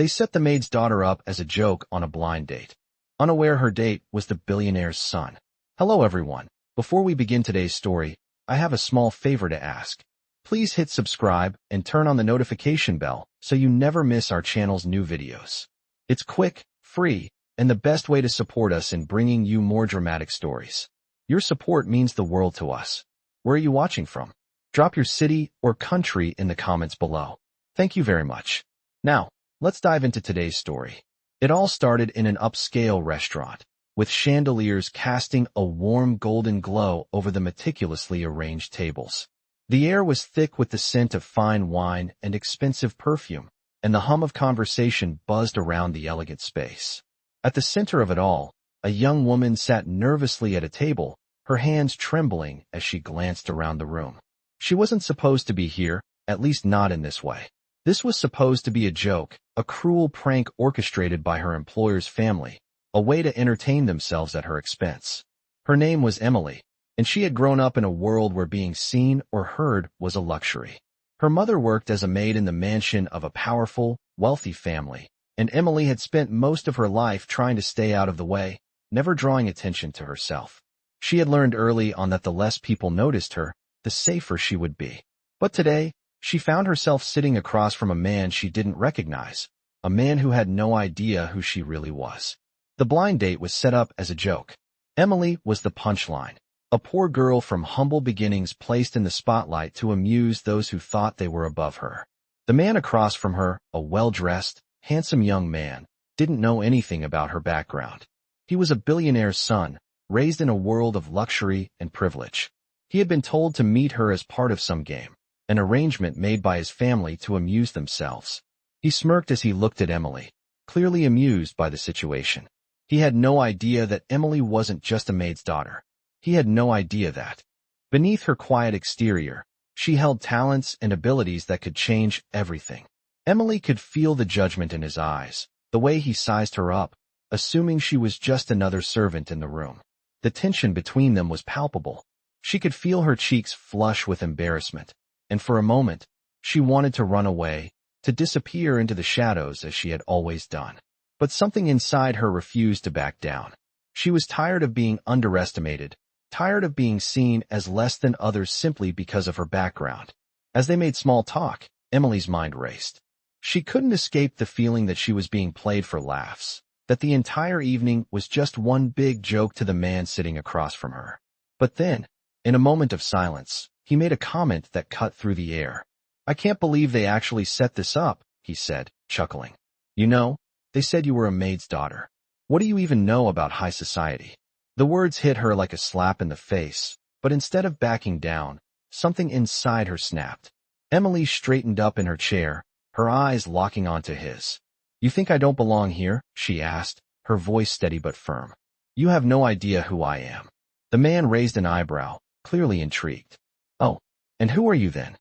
They set the maid's daughter up as a joke on a blind date. Unaware her date was the billionaire's son. Hello everyone. Before we begin today's story, I have a small favor to ask. Please hit subscribe and turn on the notification bell so you never miss our channel's new videos. It's quick, free, and the best way to support us in bringing you more dramatic stories. Your support means the world to us. Where are you watching from? Drop your city or country in the comments below. Thank you very much. Now, let's dive into today's story. It all started in an upscale restaurant, with chandeliers casting a warm golden glow over the meticulously arranged tables. The air was thick with the scent of fine wine and expensive perfume, and the hum of conversation buzzed around the elegant space. At the center of it all, a young woman sat nervously at a table, her hands trembling as she glanced around the room. She wasn't supposed to be here, at least not in this way. This was supposed to be a joke, a cruel prank orchestrated by her employer's family, a way to entertain themselves at her expense. Her name was Emily, and she had grown up in a world where being seen or heard was a luxury. Her mother worked as a maid in the mansion of a powerful, wealthy family, and Emily had spent most of her life trying to stay out of the way, never drawing attention to herself. She had learned early on that the less people noticed her, the safer she would be. But today, she found herself sitting across from a man she didn't recognize, a man who had no idea who she really was. The blind date was set up as a joke. Emily was the punchline, a poor girl from humble beginnings placed in the spotlight to amuse those who thought they were above her. The man across from her, a well-dressed, handsome young man, didn't know anything about her background. He was a billionaire's son, raised in a world of luxury and privilege. He had been told to meet her as part of some game, an arrangement made by his family to amuse themselves. He smirked as he looked at Emily, clearly amused by the situation. He had no idea that Emily wasn't just a maid's daughter. He had no idea that, beneath her quiet exterior, she held talents and abilities that could change everything. Emily could feel the judgment in his eyes, the way he sized her up, assuming she was just another servant in the room. The tension between them was palpable. She could feel her cheeks flush with embarrassment, and for a moment, she wanted to run away, to disappear into the shadows as she had always done. But something inside her refused to back down. She was tired of being underestimated, tired of being seen as less than others simply because of her background. As they made small talk, Emily's mind raced. She couldn't escape the feeling that she was being played for laughs, that the entire evening was just one big joke to the man sitting across from her. But then, in a moment of silence, he made a comment that cut through the air. "I can't believe they actually set this up," he said, chuckling. "You know, they said you were a maid's daughter. What do you even know about high society?" The words hit her like a slap in the face, but instead of backing down, something inside her snapped. Emily straightened up in her chair, her eyes locking onto his. "You think I don't belong here?" she asked, her voice steady but firm. "You have no idea who I am." The man raised an eyebrow, clearly intrigued. "Oh, and who are you then?"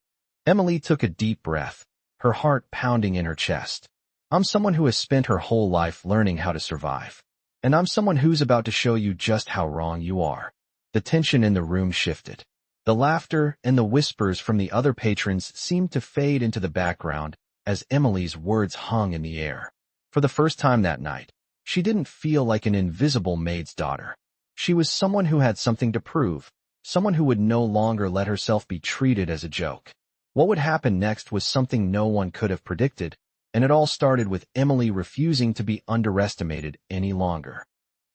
Emily took a deep breath, her heart pounding in her chest. "I'm someone who has spent her whole life learning how to survive. And I'm someone who's about to show you just how wrong you are." The tension in the room shifted. The laughter and the whispers from the other patrons seemed to fade into the background as Emily's words hung in the air. For the first time that night, she didn't feel like an invisible maid's daughter. She was someone who had something to prove, someone who would no longer let herself be treated as a joke. What would happen next was something no one could have predicted, and it all started with Emily refusing to be underestimated any longer.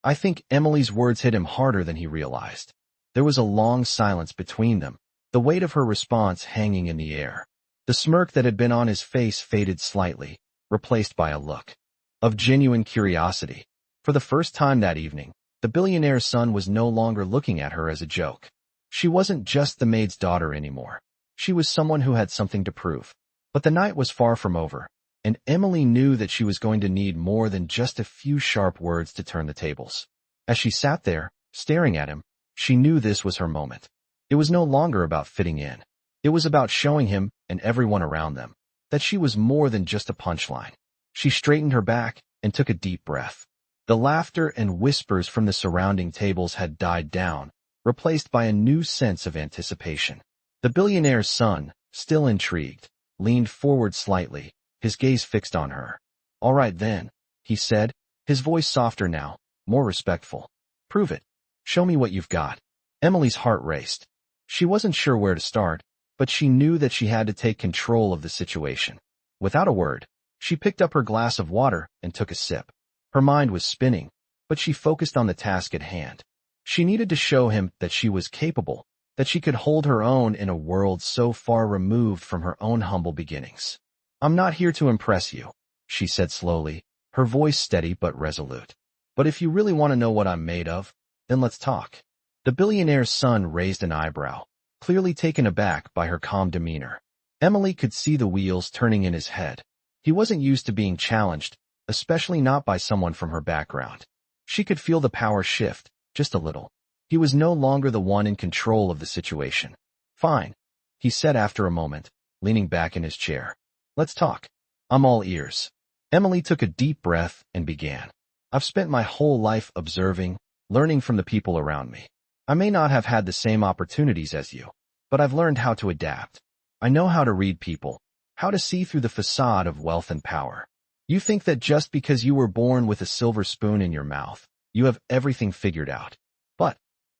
I think Emily's words hit him harder than he realized. There was a long silence between them, the weight of her response hanging in the air. The smirk that had been on his face faded slightly, replaced by a look of genuine curiosity. For the first time that evening, the billionaire's son was no longer looking at her as a joke. She wasn't just the maid's daughter anymore. She was someone who had something to prove. But the night was far from over, and Emily knew that she was going to need more than just a few sharp words to turn the tables. As she sat there, staring at him, she knew this was her moment. It was no longer about fitting in. It was about showing him, and everyone around them, that she was more than just a punchline. She straightened her back and took a deep breath. The laughter and whispers from the surrounding tables had died down, replaced by a new sense of anticipation. The billionaire's son, still intrigued, leaned forward slightly, his gaze fixed on her. All right then, he said, his voice softer now, more respectful. Prove it. Show me what you've got. Emily's heart raced. She wasn't sure where to start, but she knew that she had to take control of the situation. Without a word, she picked up her glass of water and took a sip. Her mind was spinning, but she focused on the task at hand. She needed to show him that she was capable, that she could hold her own in a world so far removed from her own humble beginnings. I'm not here to impress you, she said slowly, her voice steady but resolute. But if you really want to know what I'm made of, then let's talk. The billionaire's son raised an eyebrow, clearly taken aback by her calm demeanor. Emily could see the wheels turning in his head. He wasn't used to being challenged, especially not by someone from her background. She could feel the power shift, just a little. He was no longer the one in control of the situation. Fine, he said after a moment, leaning back in his chair. Let's talk. I'm all ears. Emily took a deep breath and began. I've spent my whole life observing, learning from the people around me. I may not have had the same opportunities as you, but I've learned how to adapt. I know how to read people, how to see through the facade of wealth and power. You think that just because you were born with a silver spoon in your mouth, you have everything figured out. But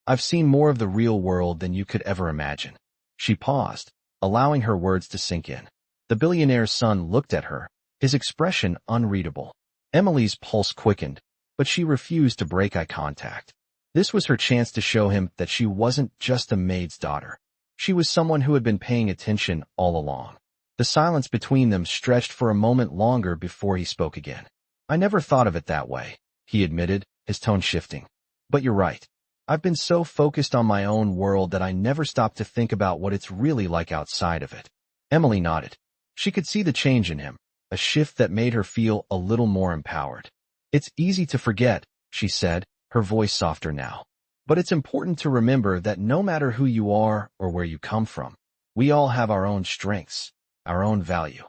I've seen more of the real world than you could ever imagine. She paused, allowing her words to sink in. The billionaire's son looked at her, his expression unreadable. Emily's pulse quickened, but she refused to break eye contact. This was her chance to show him that she wasn't just a maid's daughter. She was someone who had been paying attention all along. The silence between them stretched for a moment longer before he spoke again. I never thought of it that way, he admitted, his tone shifting. But you're right. I've been so focused on my own world that I never stopped to think about what it's really like outside of it. Emily nodded. She could see the change in him, a shift that made her feel a little more empowered. It's easy to forget, she said, her voice softer now. But it's important to remember that no matter who you are or where you come from, we all have our own strengths, our own value.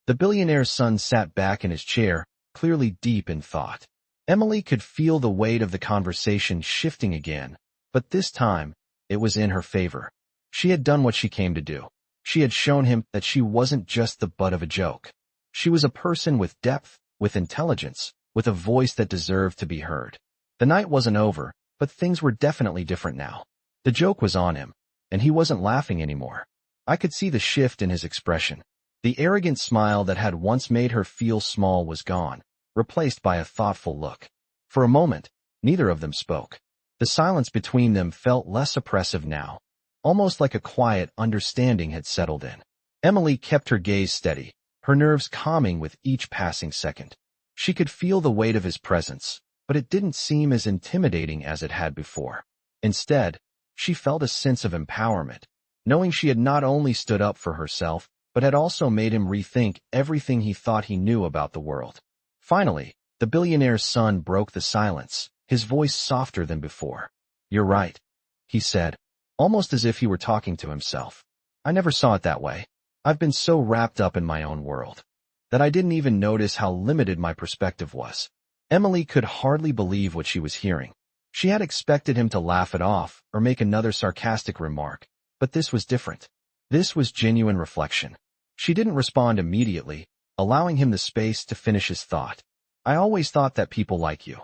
The billionaire's son sat back in his chair, clearly deep in thought. Emily could feel the weight of the conversation shifting again, but this time, it was in her favor. She had done what she came to do. She had shown him that she wasn't just the butt of a joke. She was a person with depth, with intelligence, with a voice that deserved to be heard. The night wasn't over, but things were definitely different now. The joke was on him, and he wasn't laughing anymore. I could see the shift in his expression. The arrogant smile that had once made her feel small was gone, replaced by a thoughtful look. For a moment, neither of them spoke. The silence between them felt less oppressive now, almost like a quiet understanding had settled in. Emily kept her gaze steady, her nerves calming with each passing second. She could feel the weight of his presence, but it didn't seem as intimidating as it had before. Instead, she felt a sense of empowerment, knowing she had not only stood up for herself, but had also made him rethink everything he thought he knew about the world. Finally, the billionaire's son broke the silence, his voice softer than before. You're right, he said, almost as if he were talking to himself. I never saw it that way. I've been so wrapped up in my own world that I didn't even notice how limited my perspective was. Emily could hardly believe what she was hearing. She had expected him to laugh it off or make another sarcastic remark, but this was different. This was genuine reflection. She didn't respond immediately, allowing him the space to finish his thought. I always thought that people like you.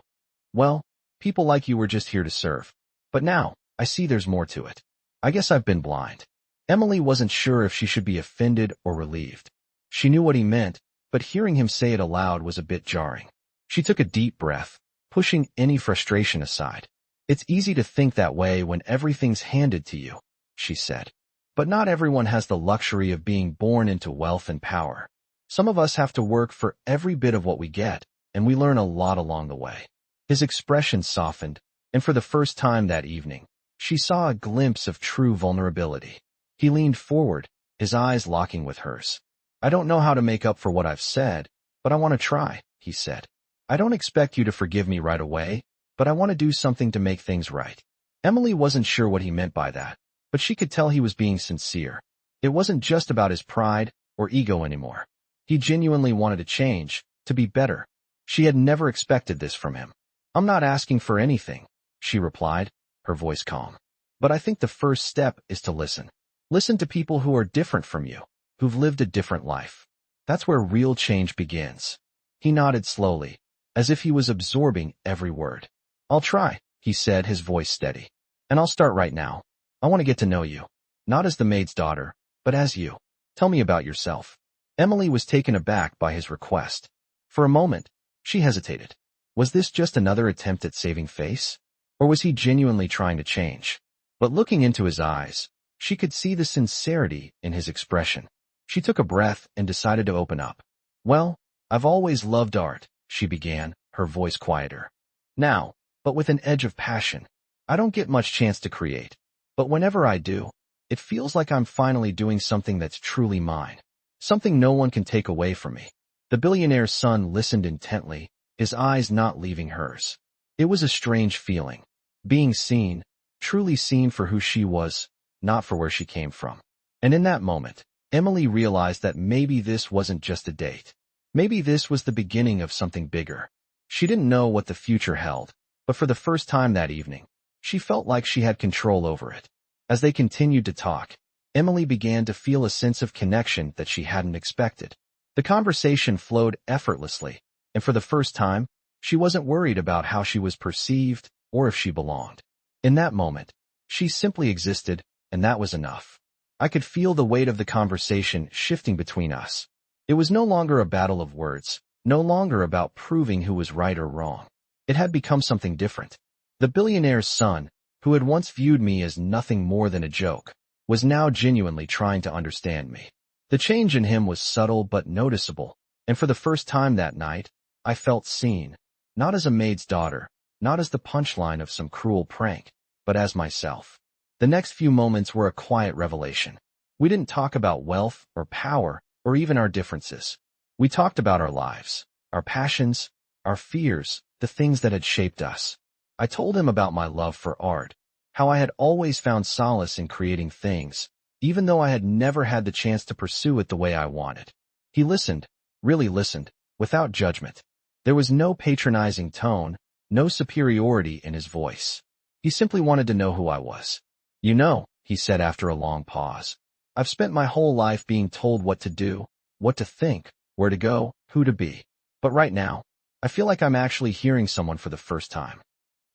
Well, people like you were just here to serve. But now, I see there's more to it. I guess I've been blind. Emily wasn't sure if she should be offended or relieved. She knew what he meant, but hearing him say it aloud was a bit jarring. She took a deep breath, pushing any frustration aside. It's easy to think that way when everything's handed to you, she said. But not everyone has the luxury of being born into wealth and power. Some of us have to work for every bit of what we get, and we learn a lot along the way. His expression softened, and for the first time that evening, she saw a glimpse of true vulnerability. He leaned forward, his eyes locking with hers. I don't know how to make up for what I've said, but I want to try, he said. I don't expect you to forgive me right away, but I want to do something to make things right. Emily wasn't sure what he meant by that, but she could tell he was being sincere. It wasn't just about his pride or ego anymore. He genuinely wanted to change, to be better. She had never expected this from him. I'm not asking for anything, she replied, her voice calm. But I think the first step is to listen. Listen to people who are different from you, who've lived a different life. That's where real change begins. He nodded slowly, as if he was absorbing every word. I'll try, he said, his voice steady. And I'll start right now. I want to get to know you. Not as the maid's daughter, but as you. Tell me about yourself. Emily was taken aback by his request. For a moment, she hesitated. Was this just another attempt at saving face? Or was he genuinely trying to change? But looking into his eyes, she could see the sincerity in his expression. She took a breath and decided to open up. Well, I've always loved art, she began, her voice quieter. Now, but with an edge of passion. I don't get much chance to create. But whenever I do, it feels like I'm finally doing something that's truly mine. Something no one can take away from me. The billionaire's son listened intently, his eyes not leaving hers. It was a strange feeling. Being seen, truly seen for who she was, not for where she came from. And in that moment, Emily realized that maybe this wasn't just a date. Maybe this was the beginning of something bigger. She didn't know what the future held, but for the first time that evening, she felt like she had control over it. As they continued to talk, Emily began to feel a sense of connection that she hadn't expected. The conversation flowed effortlessly, and for the first time, she wasn't worried about how she was perceived or if she belonged. In that moment, she simply existed, and that was enough. I could feel the weight of the conversation shifting between us. It was no longer a battle of words, no longer about proving who was right or wrong. It had become something different. The billionaire's son, who had once viewed me as nothing more than a joke, was now genuinely trying to understand me. The change in him was subtle but noticeable, and for the first time that night, I felt seen, not as a maid's daughter, not as the punchline of some cruel prank, but as myself. The next few moments were a quiet revelation. We didn't talk about wealth or power or even our differences. We talked about our lives, our passions, our fears, the things that had shaped us. I told him about my love for art, how I had always found solace in creating things, even though I had never had the chance to pursue it the way I wanted. He listened, really listened, without judgment. There was no patronizing tone, no superiority in his voice. He simply wanted to know who I was. You know, he said after a long pause, I've spent my whole life being told what to do, what to think, where to go, who to be. But right now, I feel like I'm actually hearing someone for the first time.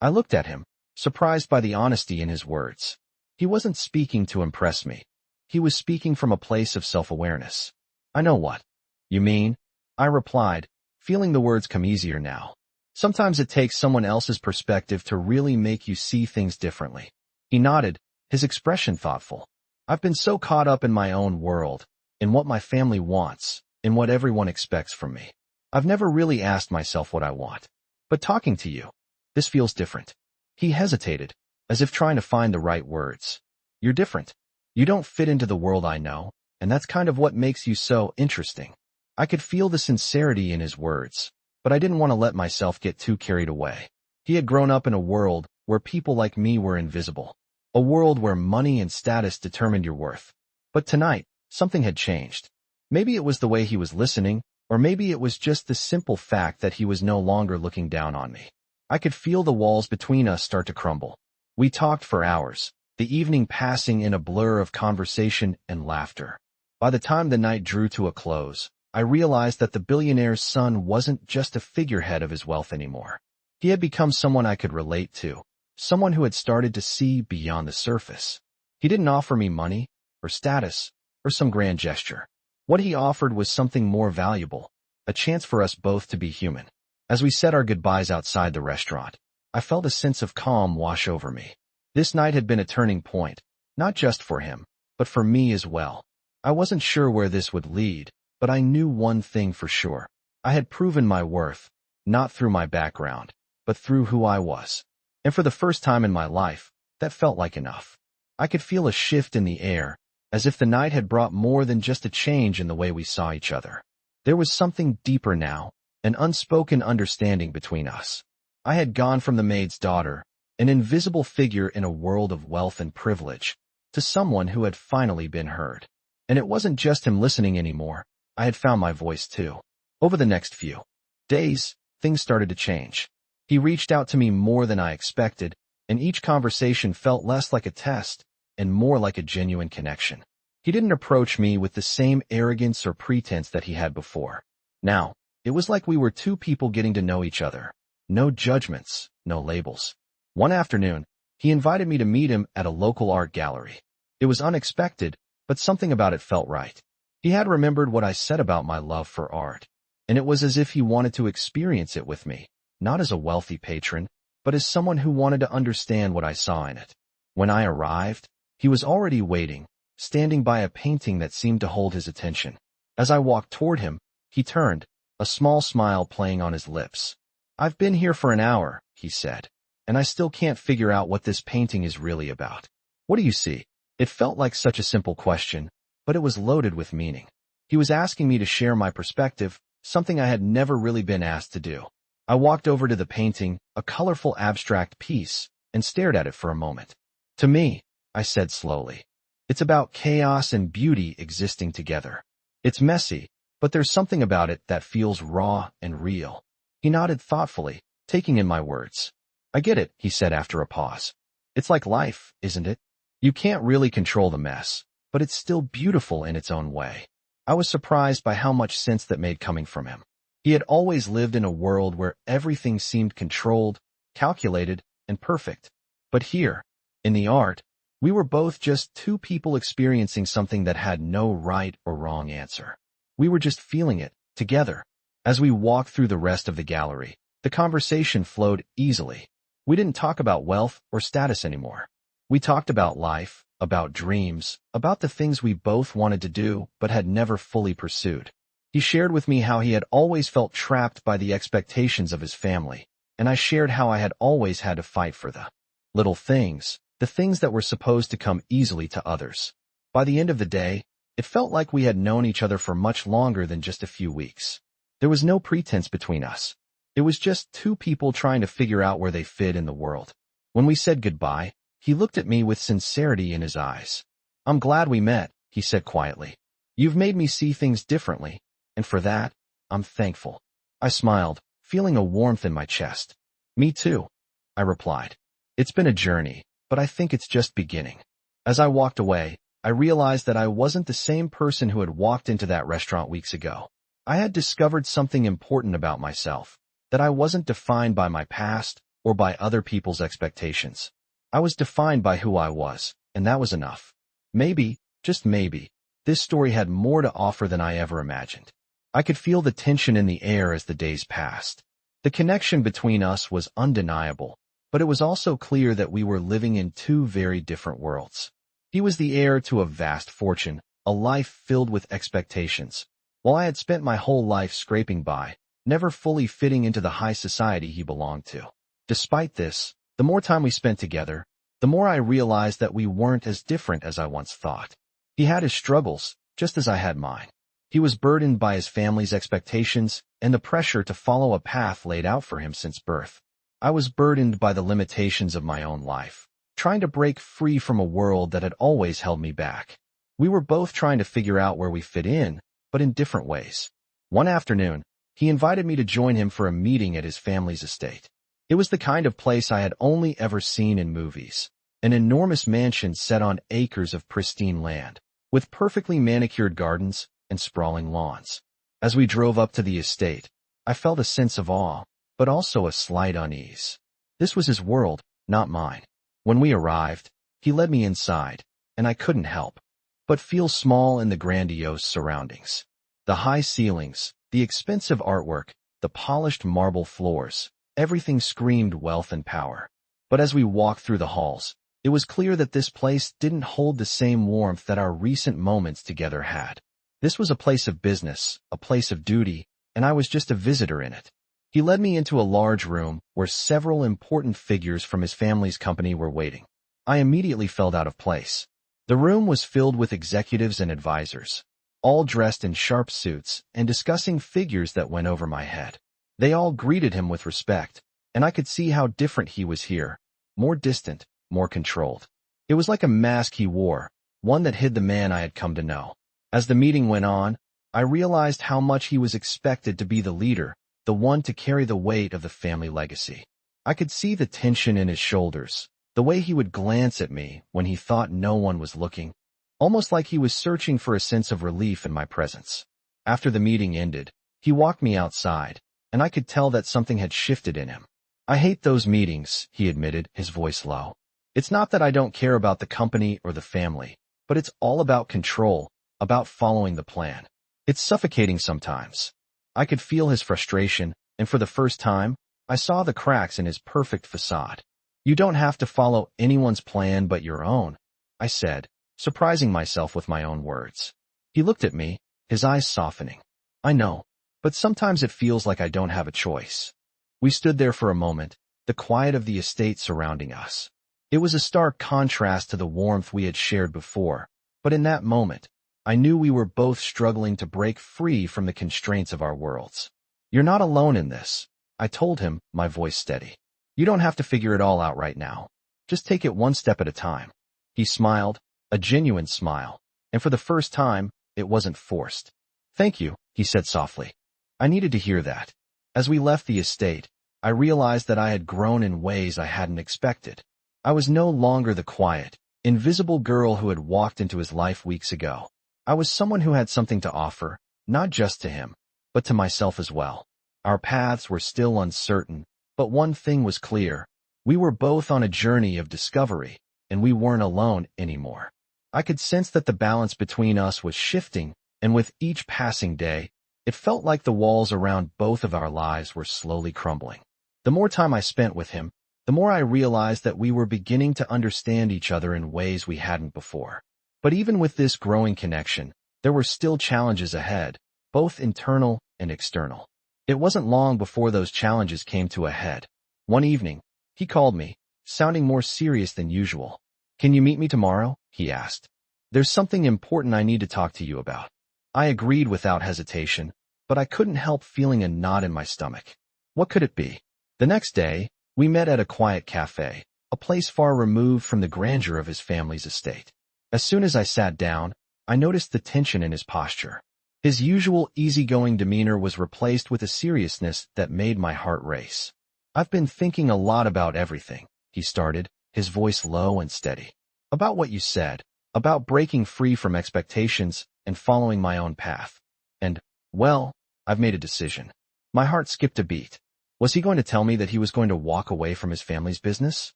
I looked at him, surprised by the honesty in his words. He wasn't speaking to impress me. He was speaking from a place of self-awareness. I know what you mean, I replied, feeling the words come easier now. Sometimes it takes someone else's perspective to really make you see things differently. He nodded, his expression thoughtful. I've been so caught up in my own world, in what my family wants, in what everyone expects from me. I've never really asked myself what I want. But talking to you, this feels different. He hesitated, as if trying to find the right words. You're different. You don't fit into the world I know, and that's kind of what makes you so interesting. I could feel the sincerity in his words, but I didn't want to let myself get too carried away. He had grown up in a world where people like me were invisible, a world where money and status determined your worth. But tonight, something had changed. Maybe it was the way he was listening, or maybe it was just the simple fact that he was no longer looking down on me. I could feel the walls between us start to crumble. We talked for hours, the evening passing in a blur of conversation and laughter. By the time the night drew to a close, I realized that the billionaire's son wasn't just a figurehead of his wealth anymore. He had become someone I could relate to, someone who had started to see beyond the surface. He didn't offer me money, or status, or some grand gesture. What he offered was something more valuable, a chance for us both to be human. As we said our goodbyes outside the restaurant, I felt a sense of calm wash over me. This night had been a turning point, not just for him, but for me as well. I wasn't sure where this would lead, but I knew one thing for sure. I had proven my worth, not through my background, but through who I was. And for the first time in my life, that felt like enough. I could feel a shift in the air, as if the night had brought more than just a change in the way we saw each other. There was something deeper now, an unspoken understanding between us. I had gone from the maid's daughter, an invisible figure in a world of wealth and privilege, to someone who had finally been heard. And it wasn't just him listening anymore. I had found my voice too. Over the next few days, things started to change. He reached out to me more than I expected, and each conversation felt less like a test and more like a genuine connection. He didn't approach me with the same arrogance or pretense that he had before. Now, It was like we were two people getting to know each other. No judgments, no labels. One afternoon, he invited me to meet him at a local art gallery. It was unexpected, but something about it felt right. He had remembered what I said about my love for art, and it was as if he wanted to experience it with me, not as a wealthy patron, but as someone who wanted to understand what I saw in it. When I arrived, he was already waiting, standing by a painting that seemed to hold his attention. As I walked toward him, he turned, a small smile playing on his lips. "I've been here for an hour," he said, "and I still can't figure out what this painting is really about. What do you see?" It felt like such a simple question, but it was loaded with meaning. He was asking me to share my perspective, something I had never really been asked to do. I walked over to the painting, a colorful abstract piece, and stared at it for a moment. "To me," I said slowly, "it's about chaos and beauty existing together. It's messy, but there's something about it that feels raw and real." He nodded thoughtfully, taking in my words. "I get it," he said after a pause. "It's like life, isn't it? You can't really control the mess, but it's still beautiful in its own way." I was surprised by how much sense that made coming from him. He had always lived in a world where everything seemed controlled, calculated, and perfect. But here, in the art, we were both just two people experiencing something that had no right or wrong answer. We were just feeling it, together. As we walked through the rest of the gallery, the conversation flowed easily. We didn't talk about wealth or status anymore. We talked about life, about dreams, about the things we both wanted to do but had never fully pursued. He shared with me how he had always felt trapped by the expectations of his family, and I shared how I had always had to fight for the little things, the things that were supposed to come easily to others. By the end of the day, it felt like we had known each other for much longer than just a few weeks. There was no pretense between us. It was just two people trying to figure out where they fit in the world. When we said goodbye, he looked at me with sincerity in his eyes. "I'm glad we met," he said quietly. "You've made me see things differently, and for that, I'm thankful." I smiled, feeling a warmth in my chest. "Me too," I replied. "It's been a journey, but I think it's just beginning." As I walked away, I realized that I wasn't the same person who had walked into that restaurant weeks ago. I had discovered something important about myself, that I wasn't defined by my past or by other people's expectations. I was defined by who I was, and that was enough. Maybe, just maybe, this story had more to offer than I ever imagined. I could feel the tension in the air as the days passed. The connection between us was undeniable, but it was also clear that we were living in two very different worlds. He was the heir to a vast fortune, a life filled with expectations, while I had spent my whole life scraping by, never fully fitting into the high society he belonged to. Despite this, the more time we spent together, the more I realized that we weren't as different as I once thought. He had his struggles, just as I had mine. He was burdened by his family's expectations and the pressure to follow a path laid out for him since birth. I was burdened by the limitations of my own life, trying to break free from a world that had always held me back. We were both trying to figure out where we fit in, but in different ways. One afternoon, he invited me to join him for a meeting at his family's estate. It was the kind of place I had only ever seen in movies, an enormous mansion set on acres of pristine land, with perfectly manicured gardens and sprawling lawns. As we drove up to the estate, I felt a sense of awe, but also a slight unease. This was his world, not mine. When we arrived, he led me inside, and I couldn't help but feel small in the grandiose surroundings. The high ceilings, the expensive artwork, the polished marble floors, everything screamed wealth and power. But as we walked through the halls, it was clear that this place didn't hold the same warmth that our recent moments together had. This was a place of business, a place of duty, and I was just a visitor in it. He led me into a large room where several important figures from his family's company were waiting. I immediately felt out of place. The room was filled with executives and advisors, all dressed in sharp suits and discussing figures that went over my head. They all greeted him with respect, and I could see how different he was here, more distant, more controlled. It was like a mask he wore, one that hid the man I had come to know. As the meeting went on, I realized how much he was expected to be the leader, the one to carry the weight of the family legacy. I could see the tension in his shoulders, the way he would glance at me when he thought no one was looking, almost like he was searching for a sense of relief in my presence. After the meeting ended, He walked me outside, and I could tell that something had shifted in him. I hate those meetings, he admitted, his voice low. It's not that I don't care about the company or the family, but it's all about control, about following the plan. It's suffocating sometimes. I could feel his frustration, and for the first time, I saw the cracks in his perfect facade. You don't have to follow anyone's plan but your own, I said, surprising myself with my own words. He looked at me, his eyes softening. I know, but sometimes it feels like I don't have a choice. We stood there for a moment, the quiet of the estate surrounding us. It was a stark contrast to the warmth we had shared before, but in that moment, I knew we were both struggling to break free from the constraints of our worlds. You're not alone in this, I told him, my voice steady. You don't have to figure it all out right now. Just take it one step at a time. He smiled, a genuine smile, and for the first time, it wasn't forced. Thank you, he said softly. I needed to hear that. As we left the estate, I realized that I had grown in ways I hadn't expected. I was no longer the quiet, invisible girl who had walked into his life weeks ago. I was someone who had something to offer, not just to him, but to myself as well. Our paths were still uncertain, but one thing was clear. We were both on a journey of discovery, and we weren't alone anymore. I could sense that the balance between us was shifting, and with each passing day, it felt like the walls around both of our lives were slowly crumbling. The more time I spent with him, the more I realized that we were beginning to understand each other in ways we hadn't before. But even with this growing connection, there were still challenges ahead, both internal and external. It wasn't long before those challenges came to a head. One evening, he called me, sounding more serious than usual. Can you meet me tomorrow? He asked. There's something important I need to talk to you about. I agreed without hesitation, but I couldn't help feeling a knot in my stomach. What could it be? The next day, we met at a quiet cafe, a place far removed from the grandeur of his family's estate. As soon as I sat down, I noticed the tension in his posture. His usual easygoing demeanor was replaced with a seriousness that made my heart race. I've been thinking a lot about everything, he started, his voice low and steady. About what you said, about breaking free from expectations and following my own path. And, well, I've made a decision. My heart skipped a beat. Was he going to tell me that he was going to walk away from his family's business?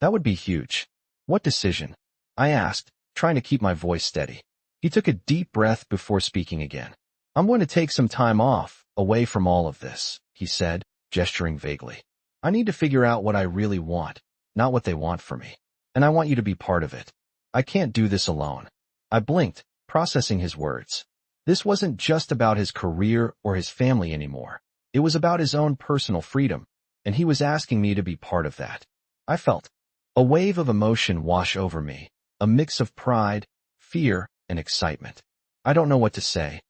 That would be huge. What decision? I asked, trying to keep my voice steady. He took a deep breath before speaking again. I'm going to take some time off, away from all of this, he said, gesturing vaguely. I need to figure out what I really want, not what they want for me. And I want you to be part of it. I can't do this alone. I blinked, processing his words. This wasn't just about his career or his family anymore. It was about his own personal freedom, and he was asking me to be part of that. I felt a wave of emotion wash over me, a mix of pride, fear, and excitement. I don't know what to say.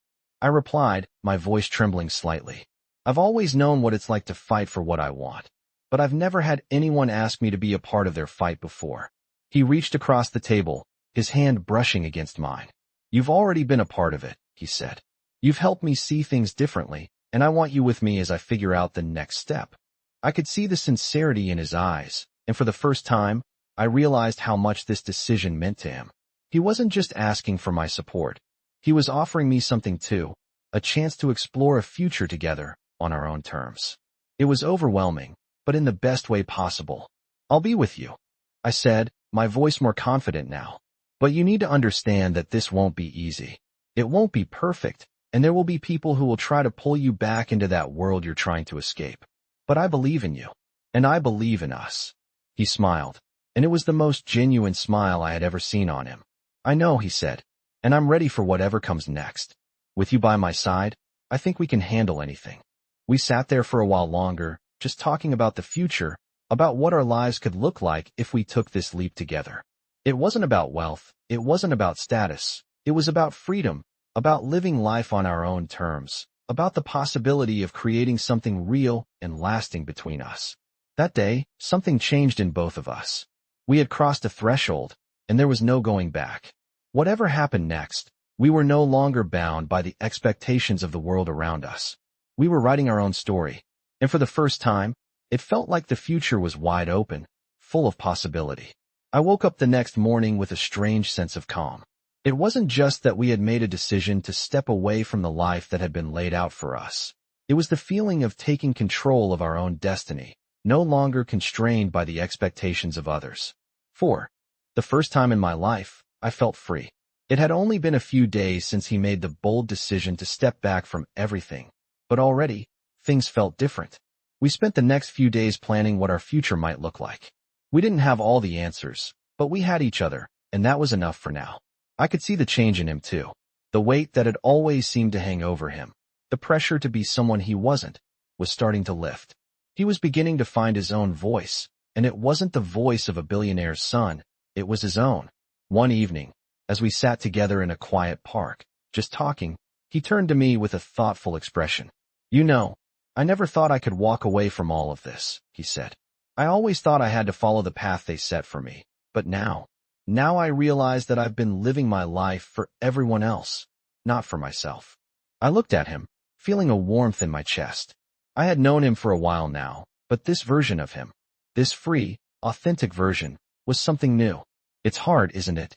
I replied, my voice trembling slightly. I've always known what it's like to fight for what I want, but I've never had anyone ask me to be a part of their fight before. He reached across the table, his hand brushing against mine. You've already been a part of it, he said. You've helped me see things differently, and I want you with me as I figure out the next step. I could see the sincerity in his eyes, and for the first time, I realized how much this decision meant to him. He wasn't just asking for my support. He was offering me something too, a chance to explore a future together on our own terms. It was overwhelming, but in the best way possible. I'll be with you, I said, my voice more confident now. But you need to understand that this won't be easy. It won't be perfect, and there will be people who will try to pull you back into that world you're trying to escape. But I believe in you, and I believe in us. He smiled, and it was the most genuine smile I had ever seen on him. I know, he said, and I'm ready for whatever comes next. With you by my side, I think we can handle anything. We sat there for a while longer, just talking about the future, about what our lives could look like if we took this leap together. It wasn't about wealth, it wasn't about status, it was about freedom, about living life on our own terms, about the possibility of creating something real and lasting between us. That day, something changed in both of us. We had crossed a threshold, and there was no going back. Whatever happened next, we were no longer bound by the expectations of the world around us. We were writing our own story, and for the first time, it felt like the future was wide open, full of possibility. I woke up the next morning with a strange sense of calm. It wasn't just that we had made a decision to step away from the life that had been laid out for us. It was the feeling of taking control of our own destiny, no longer constrained by the expectations of others. 4. The first time in my life, I felt free. It had only been a few days since he made the bold decision to step back from everything, but already, things felt different. We spent the next few days planning what our future might look like. We didn't have all the answers, but we had each other, and that was enough for now. I could see the change in him too. The weight that had always seemed to hang over him, the pressure to be someone he wasn't, was starting to lift. He was beginning to find his own voice, and it wasn't the voice of a billionaire's son, it was his own. One evening, as we sat together in a quiet park, just talking, he turned to me with a thoughtful expression. "You know, I never thought I could walk away from all of this," he said. "I always thought I had to follow the path they set for me, but now I realize that I've been living my life for everyone else, not for myself." I looked at him, feeling a warmth in my chest. I had known him for a while now, but this version of him, this free, authentic version, was something new. "It's hard, isn't it?"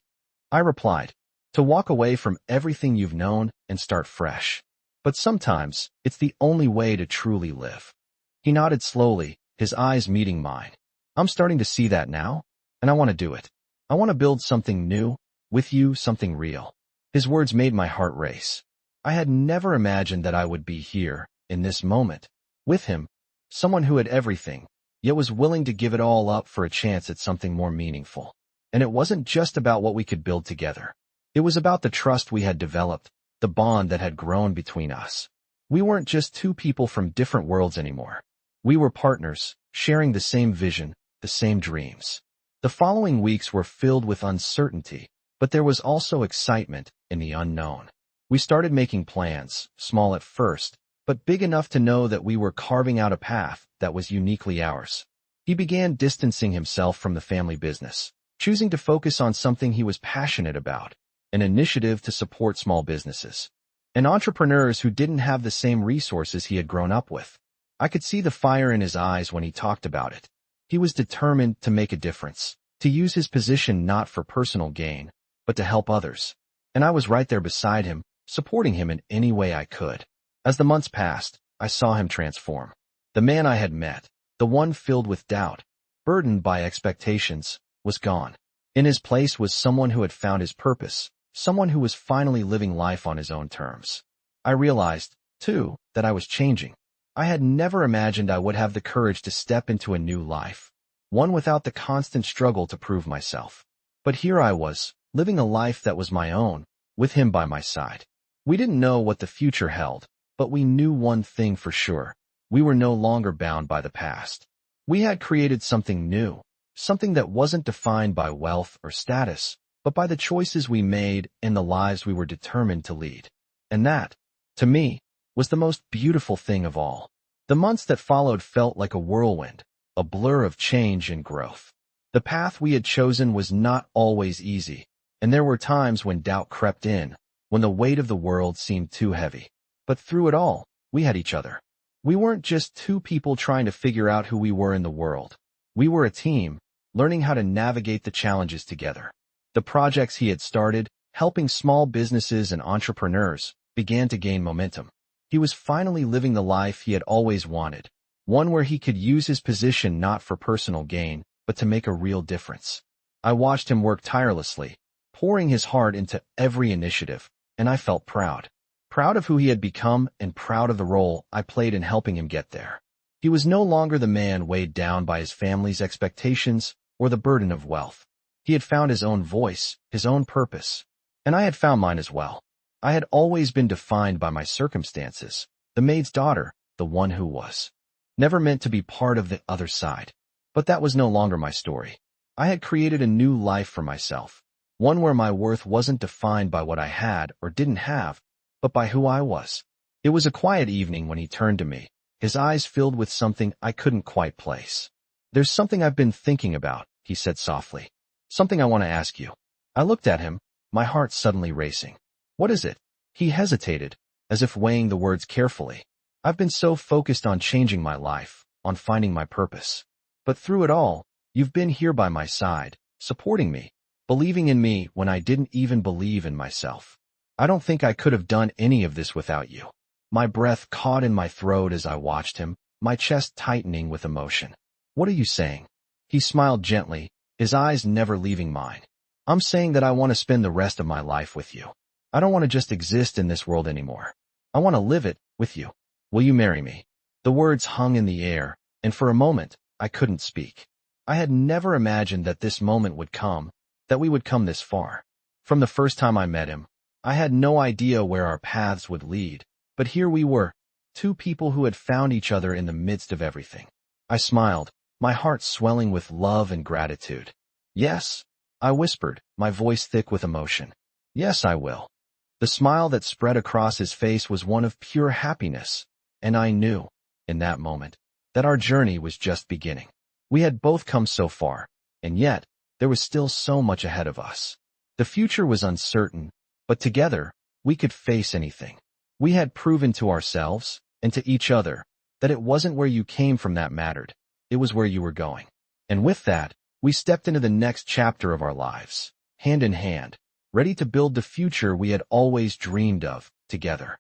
I replied. "To walk away from everything you've known and start fresh. But sometimes, it's the only way to truly live." He nodded slowly, his eyes meeting mine. "I'm starting to see that now, and I want to do it. I want to build something new, with you, something real." His words made my heart race. I had never imagined that I would be here, in this moment, with him, someone who had everything, yet was willing to give it all up for a chance at something more meaningful. And it wasn't just about what we could build together. It was about the trust we had developed, the bond that had grown between us. We weren't just two people from different worlds anymore. We were partners, sharing the same vision, the same dreams. The following weeks were filled with uncertainty, but there was also excitement in the unknown. We started making plans, small at first, but big enough to know that we were carving out a path that was uniquely ours. He began distancing himself from the family business, choosing to focus on something he was passionate about, an initiative to support small businesses and entrepreneurs who didn't have the same resources he had grown up with. I could see the fire in his eyes when he talked about it. He was determined to make a difference, to use his position not for personal gain, but to help others. And I was right there beside him, supporting him in any way I could. As the months passed, I saw him transform. The man I had met, the one filled with doubt, burdened by expectations, was gone. In his place was someone who had found his purpose, someone who was finally living life on his own terms. I realized, too, that I was changing. I had never imagined I would have the courage to step into a new life, one without the constant struggle to prove myself. But here I was, living a life that was my own, with him by my side. We didn't know what the future held, but we knew one thing for sure. We were no longer bound by the past. We had created something new, something that wasn't defined by wealth or status, but by the choices we made and the lives we were determined to lead. And that, to me, was the most beautiful thing of all. The months that followed felt like a whirlwind, a blur of change and growth. The path we had chosen was not always easy, and there were times when doubt crept in, when the weight of the world seemed too heavy. But through it all, we had each other. We weren't just two people trying to figure out who we were in the world. We were a team, learning how to navigate the challenges together. The projects he had started, helping small businesses and entrepreneurs, began to gain momentum. He was finally living the life he had always wanted, one where he could use his position not for personal gain, but to make a real difference. I watched him work tirelessly, pouring his heart into every initiative, and I felt proud. Proud of who he had become and proud of the role I played in helping him get there. He was no longer the man weighed down by his family's expectations or the burden of wealth. He had found his own voice, his own purpose, and I had found mine as well. I had always been defined by my circumstances, the maid's daughter, the one who was never meant to be part of the other side. But that was no longer my story. I had created a new life for myself, one where my worth wasn't defined by what I had or didn't have, but by who I was. It was a quiet evening when he turned to me, his eyes filled with something I couldn't quite place. "There's something I've been thinking about," he said softly. "Something I want to ask you." I looked at him, my heart suddenly racing. "What is it?" He hesitated, as if weighing the words carefully. "I've been so focused on changing my life, on finding my purpose. But through it all, you've been here by my side, supporting me, believing in me when I didn't even believe in myself. I don't think I could have done any of this without you." my breath caught in my throat as I watched him, my chest tightening with emotion. "What are you saying?" He smiled gently, his eyes never leaving mine. "I'm saying that I want to spend the rest of my life with you. I don't want to just exist in this world anymore. I want to live it with you. Will you marry me?" The words hung in the air, and for a moment, I couldn't speak. I had never imagined that this moment would come, that we would come this far. From the first time I met him, I had no idea where our paths would lead, but here we were, two people who had found each other in the midst of everything. I smiled, my heart swelling with love and gratitude. "Yes," I whispered, my voice thick with emotion. "Yes, I will." The smile that spread across his face was one of pure happiness, and I knew, in that moment, that our journey was just beginning. We had both come so far, and yet, there was still so much ahead of us. The future was uncertain, but together, we could face anything. We had proven to ourselves, and to each other, that it wasn't where you came from that mattered, it was where you were going. And with that, we stepped into the next chapter of our lives, hand in hand, ready to build the future we had always dreamed of, together.